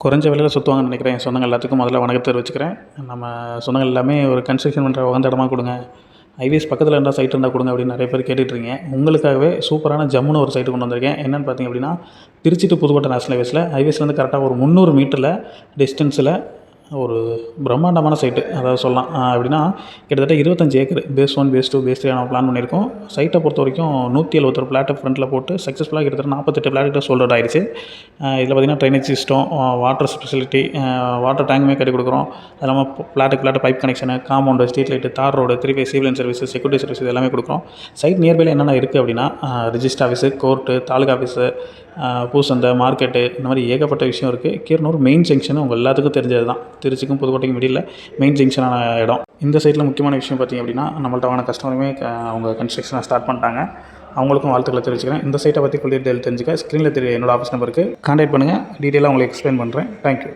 குறைஞ்ச விலையில சுற்றுவாங்கன்னு நினைக்கிறேன். என் சொந்தங்கள் எல்லாத்துக்கும் முதல்ல வணக்கத்தை தெரிவிச்சுக்கிறேன். நம்ம சொந்தங்கள் எல்லாமே ஒரு கன்ஸ்ட்ரக்ஷன் பண்ணுற உகந்த இடமா கொடுங்க, ஹைவேஸ் பக்கத்தில் இருந்தால் சைட் இருந்தால் கொடுங்க அப்படின்னு நிறைய பேர் கேட்டுட்ருக்கீங்க. உங்களுக்காகவே சூப்பரான ஜம்முன்னு ஒரு சைட்டு கொண்டு வந்திருக்கேன். என்னென்னு பார்த்தீங்க அப்படின்னா, திருச்சி டு புதுக்கோட்டை நேஷனல் ஹைவேஸில் ஹைவேஸ்லேருந்து கரெக்டாக ஒரு 300 மீட்டரில் டிஸ்டன்ஸில் ஒரு பிரம்மாண்டமான சைட்டு. அதாவது சொல்லலாம் எப்படின்னா, கிட்டத்தட்ட 25 ஏக்கர் பேஸ் 1, பேஸ் 2, பேஸ் 3 நம்ம பிளான் பண்ணியிருக்கோம். சைட்டை பொறுத்த வரைக்கும் 171 பிளாட்டை ஃப்ரண்ட்டில் போட்டு சக்ஸஸ்ஃபுல்லாக கிட்டத்தட்ட 48 பிளாட்டு சோல்ட் அவுட் ஆயிடுச்சு. இதில் பார்த்திங்கன்னா drainage system, water facility, water டேங்குமே கட்டி கொடுக்குறோம். அது இல்லாமல் plot pipe connection, compound, street light, தார் road, 3 civil line service, security service இது எல்லாமே கொடுக்குறோம். சைட் நியர்பையில் என்னென்ன இருக்குது அப்படின்னா, register office, court, taluka office, பூசந்தை, மார்க்கெட்டு, இந்த மாதிரி ஏகப்பட்ட விஷயம் இருக்குது. கீரனூர் மெயின் ஜங்ஷன் உங்கள் எல்லாத்துக்கும் தெரிஞ்சது தான். திருச்சிக்கும் புதுக்கோட்டைக்கும் மிடில் மெயின் ஜங்ஷனான இடம். இந்த சைட்டில் முக்கியமான விஷயம் பார்த்திங்க அப்படின்னா, நம்மள்ட்ட வாங்கின கஸ்டமருமே அவங்க கன்ஸ்ட்ரக்ஷனை ஸ்டார்ட் பண்ணிட்டாங்க. அவங்களுக்கும் வாழ்த்துக்களை தெரிவிச்சுக்கிறேன். இந்த சைட்டை பற்றி ஃபுல் டீட்டெயில் தெரிஞ்சுக்க ஸ்க்ரீனில் தெரிய என்னோடய ஆஃபீஸ் நம்பருக்கு கான்டாக்ட் பண்ணுங்கள். டீட்டெயிலாக உங்களுக்கு எக்ஸ்பிளைன் பண்ணுறேன். தேங்க்யூ.